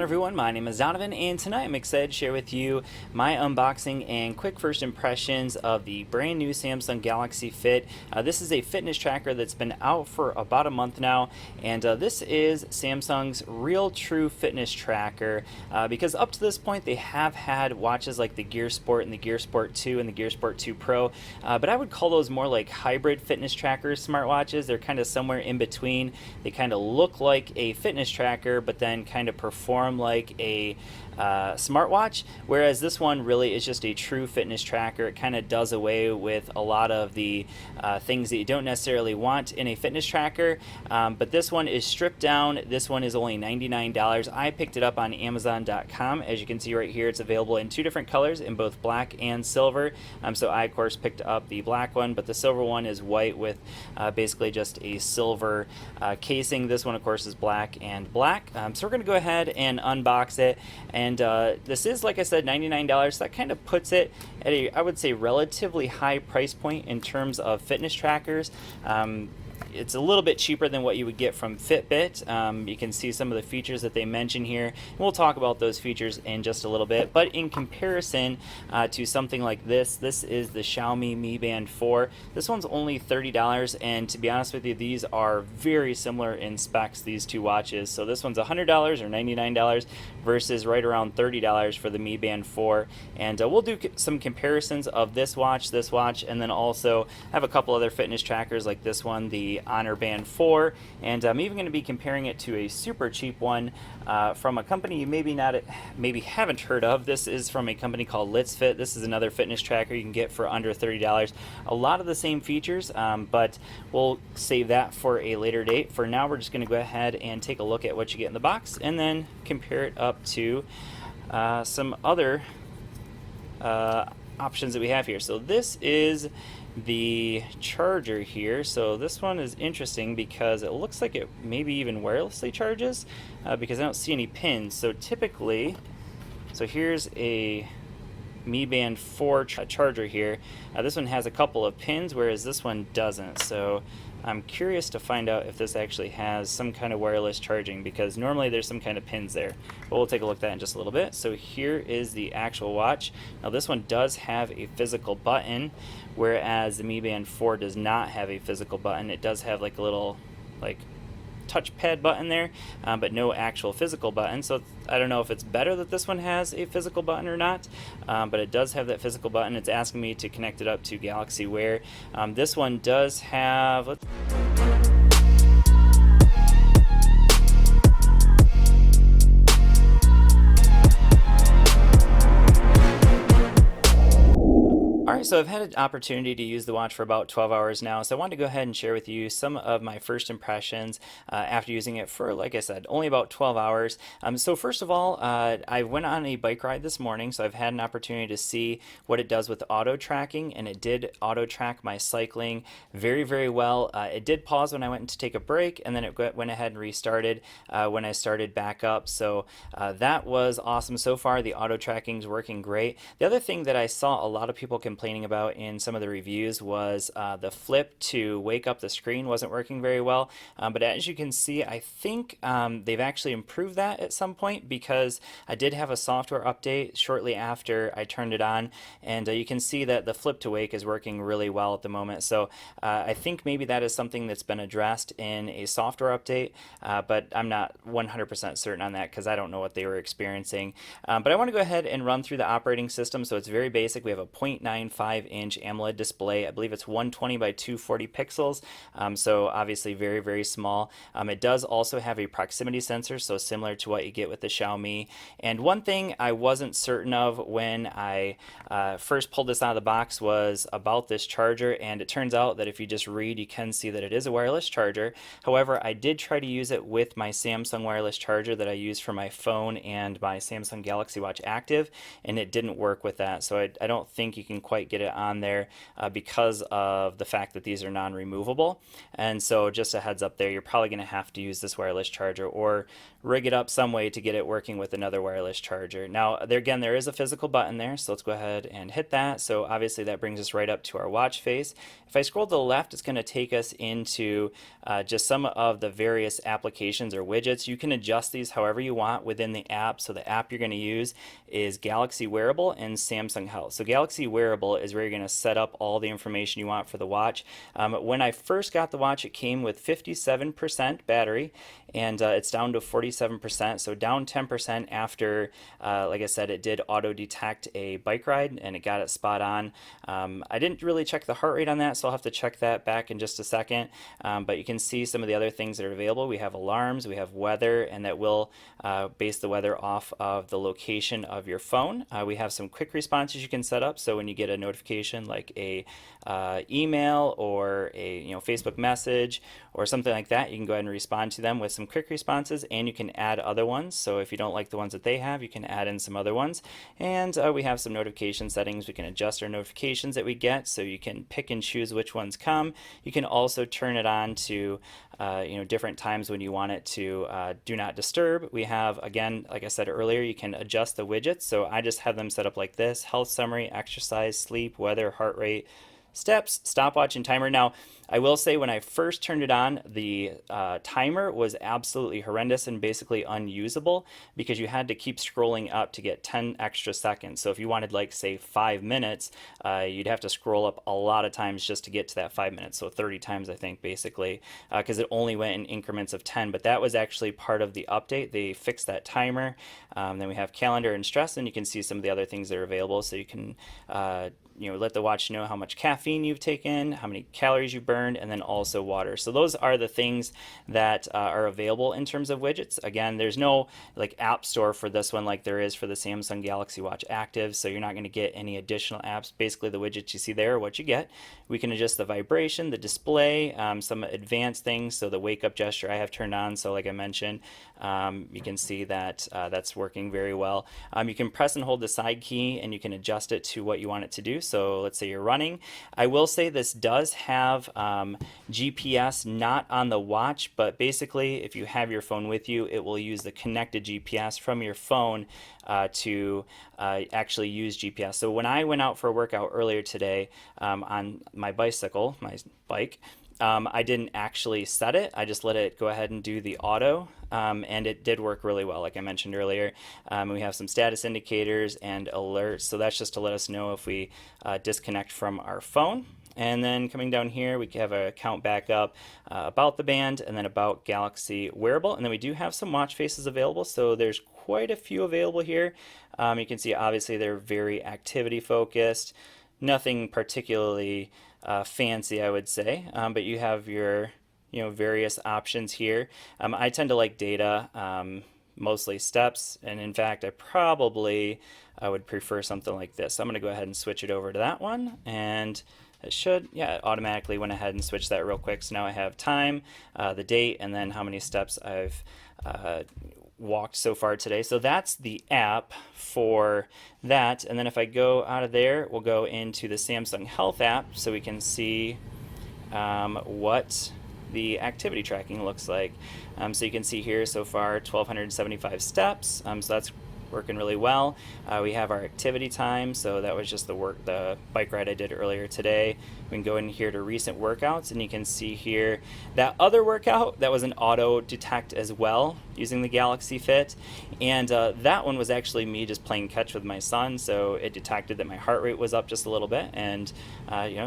everyone, my name is Donovan, and tonight I'm excited to share with you my unboxing and quick first impressions of the brand new Samsung Galaxy Fit. This is a fitness tracker that's been out for about a month now, and this is Samsung's real true fitness tracker, because up to this point they have had watches like the Gear Sport and the Gear Sport 2 and the Gear Sport 2 Pro, but I would call those more like hybrid fitness trackers, smartwatches. They're kind of somewhere in between. They kind of look like a fitness tracker, but then kind of perform like a smartwatch, whereas this one really is just a true fitness tracker. It kind of does away with a lot of the things that you don't necessarily want in a fitness tracker, but this one is stripped down. This one is only $99. I picked it up on Amazon.com. As you can see right here, it's available in two different colors, in both black and silver. So I of course picked up the black one, but the silver one is white with basically just a silver casing. This one of course is black and black. So we're going to go ahead and unbox it, and this is, like I said, $99. So that kind of puts it at a, I would say, relatively high price point in terms of fitness trackers. It's a little bit cheaper than what you would get from Fitbit. You can see some of the features that they mention here, and we'll talk about those features in just a little bit. But in comparison to something like this is the Xiaomi Mi Band 4. This one's only $30, and to be honest with you, these are very similar in specs, these two watches. So this one's $100 or $99 versus right around $30 for the Mi Band 4. And we'll do some comparisons of this watch, and then also have a couple other fitness trackers like this one, the Honor Band 4, and I'm even going to be comparing it to a super cheap one from a company you maybe haven't heard of. This is from a company called Let's Fit. This is another fitness tracker you can get for under $30. A lot of the same features, but we'll save that for a later date. For now, we're just going to go ahead and take a look at what you get in the box and then compare it up to some other options that we have here. So this is the charger here. So this one is interesting because it looks like it maybe even wirelessly charges, because I don't see any pins. So typically, so here's a Mi Band 4 charger here. This one has a couple of pins, whereas this one doesn't. So I'm curious to find out if this actually has some kind of wireless charging, because normally there's some kind of pins there. But we'll take a look at that in just a little bit. So here is the actual watch. Now this one does have a physical button, whereas the Mi Band 4 does not have a physical button. It does have like a little touchpad button there, but no actual physical button. So I don't know if it's better that this one has a physical button or not, but it does have that physical button. It's asking me to connect it up to Galaxy Wear. This one does have, Alright, so I've had an opportunity to use the watch for about 12 hours now, so I wanted to go ahead and share with you some of my first impressions after using it for, like I said, only about 12 hours. So first of all, I went on a bike ride this morning, so I've had an opportunity to see what it does with auto tracking, and it did auto track my cycling very, very well. It did pause when I went to take a break, and then it went ahead and restarted when I started back up. So that was awesome so far. The auto tracking is working great. The other thing that I saw a lot of people complaining about in some of the reviews was the flip to wake up the screen wasn't working very well, but as you can see, I think they've actually improved that at some point, because I did have a software update shortly after I turned it on, and you can see that the flip to wake is working really well at the moment. So I think maybe that is something that's been addressed in a software update, but I'm not 100% certain on that because I don't know what they were experiencing. But I want to go ahead and run through the operating system. So it's very basic. We have a 0.95-inch AMOLED display. I believe it's 120 by 240 pixels, so obviously very, very small. It does also have a proximity sensor, so similar to what you get with the Xiaomi. And one thing I wasn't certain of when I first pulled this out of the box was about this charger, and it turns out that if you just read, you can see that it is a wireless charger. However, I did try to use it with my Samsung wireless charger that I use for my phone and my Samsung Galaxy Watch Active, and it didn't work with that. So I don't think you can quite quite get it on there because of the fact that these are non-removable. And so just a heads up there, you're probably going to have to use this wireless charger or rig it up some way to get it working with another wireless charger. Now, there is a physical button there, so let's go ahead and hit that. So obviously that brings us right up to our watch face. If I scroll to the left, it's going to take us into just some of the various applications or widgets. You can adjust these however you want within the app. So the app you're going to use is Galaxy Wearable and Samsung Health. So Galaxy Wearable is where you're going to set up all the information you want for the watch. When I first got the watch, it came with 57% battery, and it's down to 47%, so down 10% after, like I said, it did auto detect a bike ride and it got it spot on. I didn't really check the heart rate on that, so I'll have to check that back in just a second, but you can see some of the other things that are available. We have alarms, we have weather, and that will base the weather off of the location of your phone. We have some quick responses you can set up, so when you get a notification like a email or a Facebook message or something like that, you can go ahead and respond to them with some quick responses, and you can add other ones. So if you don't like the ones that they have, you can add in some other ones. And we have some notification settings. We can adjust our notifications that we get, so you can pick and choose which ones come. You can also turn it on to different times when you want it to do not disturb. We have, again, like I said earlier, you can adjust the widgets. So I just have them set up like this: health summary, exercise, sleep, weather, heart rate, steps, stopwatch, and timer. Now, I will say when I first turned it on, the timer was absolutely horrendous and basically unusable because you had to keep scrolling up to get 10 extra seconds. So if you wanted, like, say 5 minutes, you'd have to scroll up a lot of times just to get to that 5 minutes. So 30 times, I think, basically, because it only went in increments of 10. But that was actually part of the update. They fixed that timer. Then we have calendar and stress, and you can see some of the other things that are available. So you can let the watch know how much caffeine you've taken, how many calories you burned, and then also water. So those are the things that are available in terms of widgets. Again, there's no app store for this one like there is for the Samsung Galaxy Watch Active, so you're not going to get any additional apps. Basically, the widgets you see there are what you get. We can adjust the vibration, the display, some advanced things. So the wake up gesture I have turned on, so like I mentioned, you can see that that's working very well. You can press and hold the side key and you can adjust it to what you want it to do. So let's say you're running. I will say this does have GPS not on the watch, but basically if you have your phone with you, it will use the connected GPS from your phone to actually use GPS. So when I went out for a workout earlier today on my bicycle, my bike, I didn't actually set it. I just let it go ahead and do the auto, and it did work really well, like I mentioned earlier. We have some status indicators and alerts, so that's just to let us know if we disconnect from our phone. And then coming down here, we have a count back up about the band and then about Galaxy Wearable. And then we do have some watch faces available, so there's quite a few available here. You can see obviously they're very activity focused, nothing particularly fancy, I would say, but you have your various options here. I tend to like data, mostly steps, and in fact I would prefer something like this. So I'm going to go ahead and switch it over to that one, and it should, it automatically went ahead and switched that real quick. So now I have time, the date, and then how many steps I've walked so far today. So that's the app for that. And then if I go out of there, we'll go into the Samsung Health app so we can see what the activity tracking looks like. So you can see here so far 1,275 steps. So that's working really well. We have our activity time, so that was just the bike ride I did earlier today. We can go in here to recent workouts, and you can see here that other workout that was an auto detect as well using the Galaxy Fit, and that one was actually me just playing catch with my son. So it detected that my heart rate was up just a little bit, and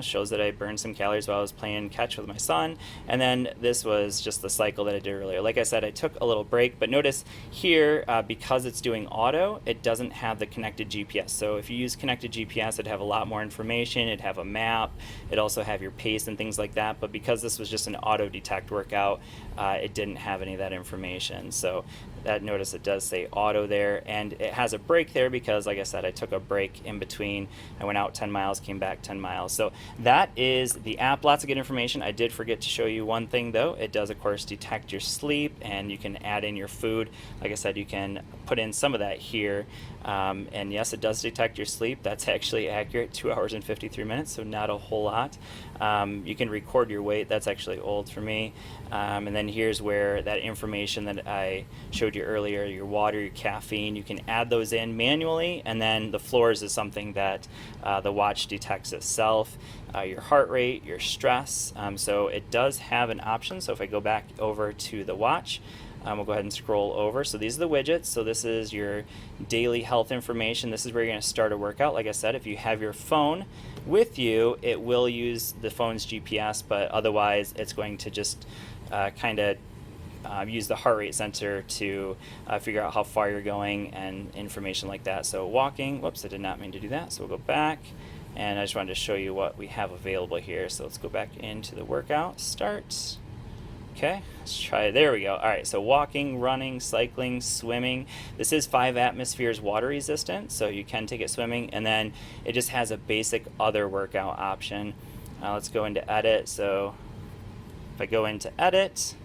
shows that I burned some calories while I was playing catch with my son. And then this was just the cycle that I did earlier. Like I said, I took a little break, but notice here because it's doing auto, it doesn't have the connected GPS. So if you use connected GPS, it'd have a lot more information. It'd have a map. It'd also have your pace and things like that. But because this was just an auto detect workout, it didn't have any of that information. So that, notice it does say auto there, and it has a break there because, like I said, I took a break in between. I went out 10 miles, came back 10 miles. So that is the app. Lots of good information. I did forget to show you one thing though. It does of course detect your sleep, and you can add in your food. Like I said, you can put in some of that here, and yes, it does detect your sleep. That's actually accurate, 2 hours and 53 minutes, so not a whole lot. You can record your weight. That's actually old for me. And then here's where that information that I showed you earlier, your water, your caffeine, you can add those in manually, and then the floors is something that the watch detects itself. Your heart rate, your stress. So it does have an option. So if I go back over to the watch, we'll go ahead and scroll over. So these are the widgets. So this is your daily health information. This is where you're going to start a workout. Like I said, if you have your phone with you, it will use the phone's GPS, but otherwise it's going to just kind of use the heart rate sensor to figure out how far you're going and information like that. So walking, whoops, I did not mean to do that. So we'll go back, and I just wanted to show you what we have available here. So let's go back into the workout, start. Okay, let's try, there we go. All right, so walking, running, cycling, swimming. This is 5 atmospheres water resistant, so you can take it swimming, and then it just has a basic other workout option. Let's go into edit. So if I go into edit,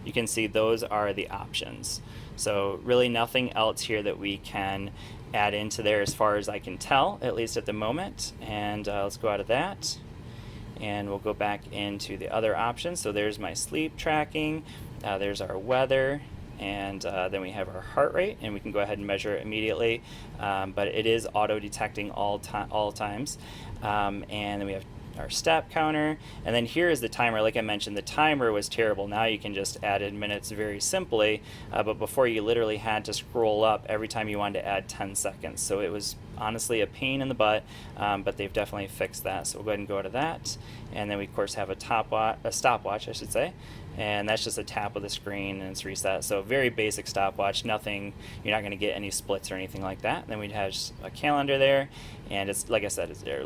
you can see those are the options. So really nothing else here that we can add into there as far as I can tell, at least at the moment. And let's go out of that, and we'll go back into the other options. So there's my sleep tracking, there's our weather, and then we have our heart rate, and we can go ahead and measure it immediately, but it is auto detecting all times. And then we have our step counter, and then here is the timer. Like I mentioned, the timer was terrible. Now you can just add in minutes very simply, but before you literally had to scroll up every time you wanted to add 10 seconds. So it was honestly a pain in the butt, but they've definitely fixed that. So we'll go ahead and go to that, and then we of course have a stopwatch, I should say, and that's just a tap of the screen and it's reset. So very basic stopwatch, nothing, you're not going to get any splits or anything like that. Then we'd have a calendar there, and it's, like I said, it's there.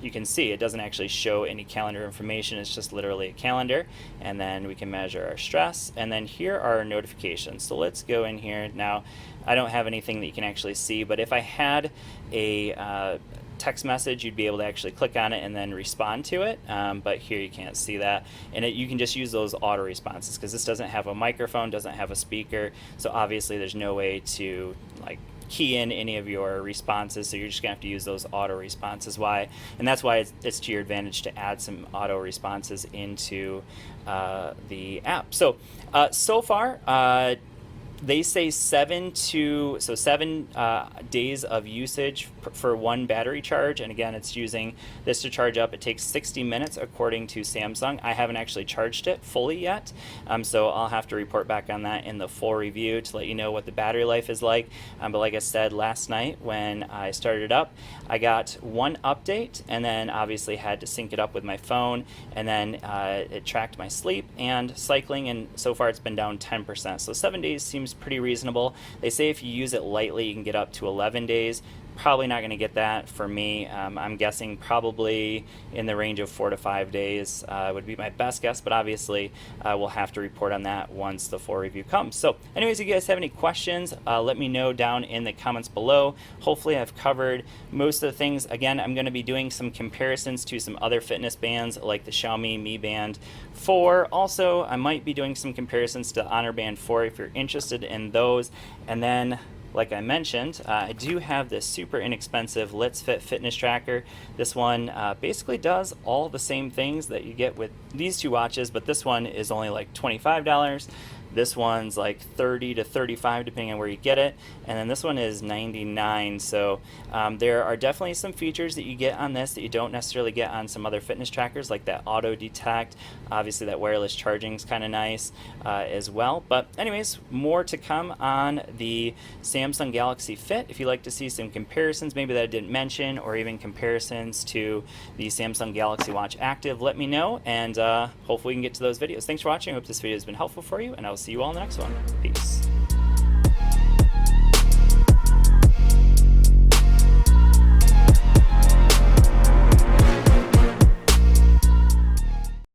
You can see it doesn't actually show any calendar information, it's just literally a calendar. And then we can measure our stress, and then here are our notifications. So let's go in here now. I don't have anything that you can actually see, but if I had a text message, you'd be able to actually click on it and then respond to it, but here you can't see that, and you can just use those auto responses because this doesn't have a microphone, doesn't have a speaker, so obviously there's no way to like key in any of your responses, so you're just gonna have to use those auto responses. And that's why it's to your advantage to add some auto responses into the app. So so far they say 7 days of usage for one battery charge, and again, it's using this to charge up. It takes 60 minutes according to Samsung. I haven't actually charged it fully yet, so I'll have to report back on that in the full review to let you know what the battery life is like. But like I said, last night when I started it up, I got one update, and then obviously had to sync it up with my phone, and then it tracked my sleep and cycling, and so far it's been down 10%. So 7 days seems pretty reasonable. They say if you use it lightly, you can get up to 11 days. Probably not going to get that for me. I'm guessing probably in the range of 4 to 5 days would be my best guess, but obviously we'll have to report on that once the full review comes. So anyways, if you guys have any questions, let me know down in the comments below. Hopefully I've covered most of the things. Again, I'm going to be doing some comparisons to some other fitness bands like the Xiaomi Mi Band 4. Also, I might be doing some comparisons to Honor Band 4 if you're interested in those. And then, like I mentioned, I do have this super inexpensive Let's Fit fitness tracker. This one basically does all the same things that you get with these two watches, but this one is only like $25. This one's like $30 to $35 depending on where you get it, and then this one is $99. So there are definitely some features that you get on this that you don't necessarily get on some other fitness trackers, like that auto detect. Obviously that wireless charging is kind of nice as well. But anyways, more to come on the Samsung Galaxy Fit. If you'd like to see some comparisons maybe that I didn't mention, or even comparisons to the Samsung Galaxy Watch Active, let me know, and hopefully we can get to those videos. Thanks for watching. I hope this video has been helpful for you, and I'll see you all in the next one. Peace.